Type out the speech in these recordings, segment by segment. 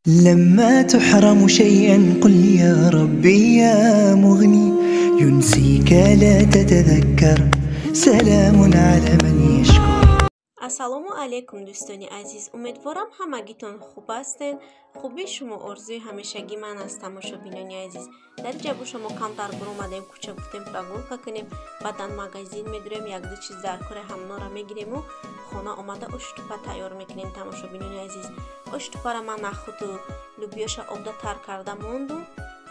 لما تحرم شيئا قل يا ربي يا مغني ينسيك لا تتذكر سلام على من يشكر. ассалому алайкум дӯстони азиз, умедворам ҳамагитон хуб ҳастед. хуби шумо орзуи ҳамешагӣ ман аст. тамошобинони азиз, дар ҷабу шумо камтар буромадем, кӯча гуфтем прогулка кунем, баъдан магазин медурем, як-ду чиз дар кори ҳамнора мегирему хона омада оштупа тайёр мекунем. тамошобинони азиз, оштупара ман нахуду лубиёша обда тар карда монду.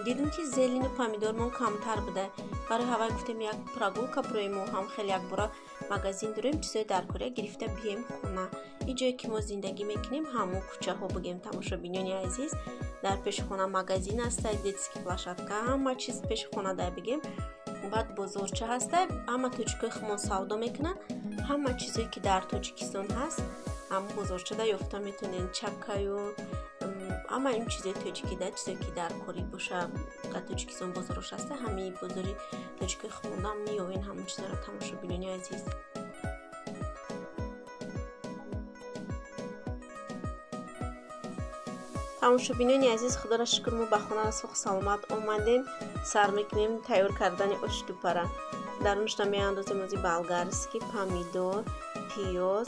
дидум ки зелину помидормон камтар буда. барои ҳавай гуфтем як прогулка буроему, ҳам хеле якбора магазин дурем, чизои дар кори гирифта бием хона. ин ҷое ки мо зиндагӣ мекунем ҳамон кӯчаҳо бигем. тамошобинони азиз, дар пеши хона магазин ҳастай, детский площадка, ҳама чиз пеши хона дар бигем. баъд бозорча ҳастай, ҳама тоҷикои хумон савдо мекунанд. ҳама чизое ки дар Тоҷикистон ҳаст ҳамон бозорчада ёфта метавонем. чакаю ама ин чизои тоҷикида, чизое ки дар кори боша дар Тоҷикистон бозорош ҳаста, ҳамаи бозори тоҷикои хумонда меёвем ҳамон чизоро. тамошобинони азиз, тамошобинони азиз, худоро шукр, мо ба хона сох саломат омадем. сар мекунем тайёр кардани оштупара. дар нушта меандозем ози болгарский, помидор, пиёз,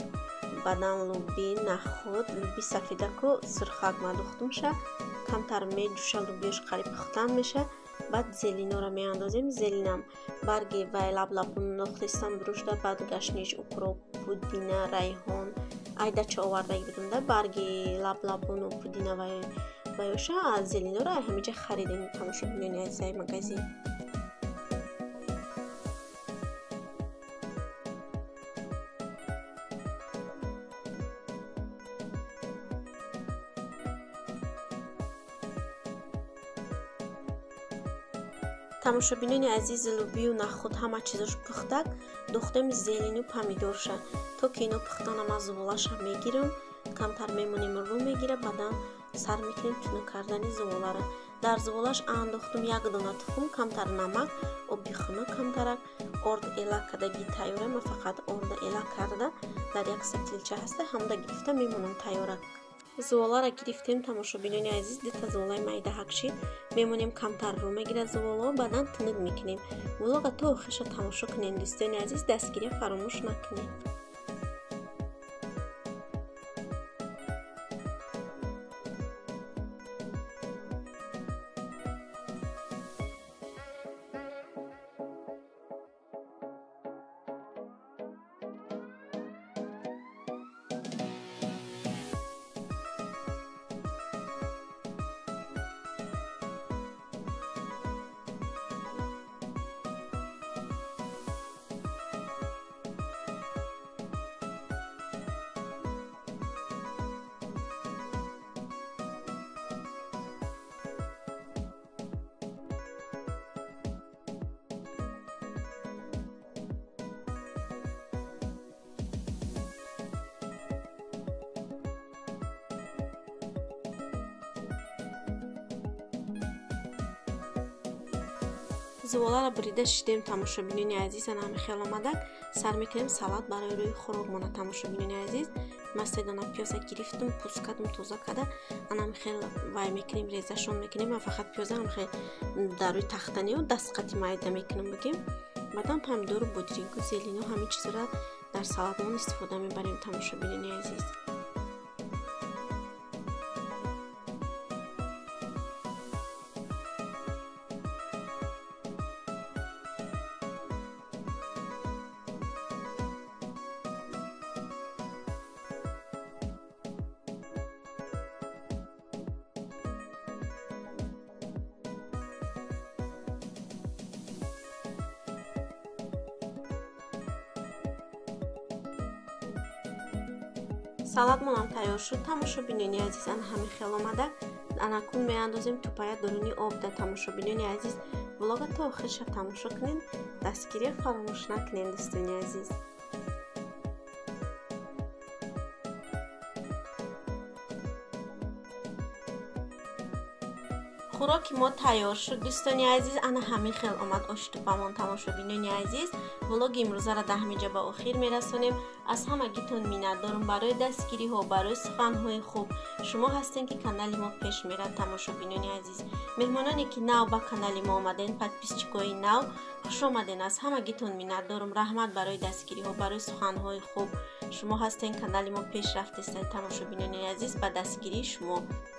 баъдан луби, наход, луби сафедаку сурхак мадухтум ша, камтар меҷӯша, лубиёш қариб пухтан меша. баъд зелинора меандозем. зелинам барги вай лаблабун нохтистан бурушда, баъд гашниш, укроп, пудина, райҳон, айдача овардаги будумда барги лаблабуну пудина ваёша. аз зелинора ҳамиҷа харидем. тамошобинони азизаи магазин, тамошобинони азиз, лубию нахуд ҳама чизош пухтак, духтем зелину помидорша. то ки ино пухтанам аз зуволаша мегирам, камтар мемонем рӯ мегира, баъдан сар мекунем тунук кардани зуволара. дар зуволаш андохтум як дона тухм, камтар намак, оби хунук камтарак, орд эла кадаги тайёра. ма фақат орда эла карда дар як сатилча ҳаста, ҳамда гирифта мемонам тайёрак. зуволара гирифтем. тамошобинони азиз, дита зуволаи майдаҳакшид мемонем камтар рӯ мегирад зуволо, баъдан тунук мекунем. влога то охириша тамошо кунем дӯстони азиз, дастгирия фаромӯш накунем. зуволаро бурида шидем. тамошобинони азиз, анами хел омадак. сар мекунем салат барои рӯи хӯрок мона. тамошобинони азиз, ма се дона пиёза гирифтум, пӯст кардум тоза карда, анами хел вай мекунем, резашон мекунем. ман фақат пиёза ам хел дар рӯи тахтаниё дастқати майда мекунам бигем. баъдан помидору бодригу, зелину, ҳамин чизора дар салатмон истифода мебарем. тамошобинони азиз, салатмонам тайёр шуд. тамошобинони азиз, ана ҳамин хел омада. анакун меандозем тупая дуруни обда. тамошобинони азиз, влога то охириша тамошо кунед, дастгирия фаромӯш накунед дӯстони азиз. хӯроки мо тайёр шуд дӯстони азиз. ана ҳамин хел омад оштупамон. тамошобинони азиз, влоги имрӯзара да ҳаминҷа ба охир мерасонем. аз ҳамагитон миннатдорам барои дастгириҳо, барои суханҳои хуб. шумо ҳастем ки канали мо пеш мерад. тамошобинони азиз, меҳмононе ки нав ба канали мо омаден, подписчикои нав, хуш омаден. Аз ҳамагитон миннатдорум. раҳмат барои дастгириҳо, барои суханҳои хуб. шумо ҳастен канали мо пеш рафтестед. тамошобинони азиз, ба дастгирии шумо.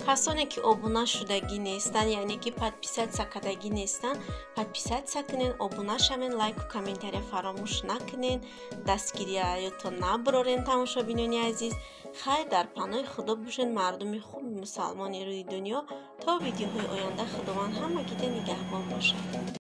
касоне ки обуна шудагӣ нестанд, яъне ки подписатсия кардагӣ нестанд, подписатсия кунен, обуна шавен, лайку комментария фаромӯш накунен, дастгириятон набурорен. тамошобинони азиз, хайр дар паноҳи худо бошед, мардуми хуби мусалмони рӯи дунё. то видеоҳои оянда, худованд ҳамагида нигаҳбон бошад.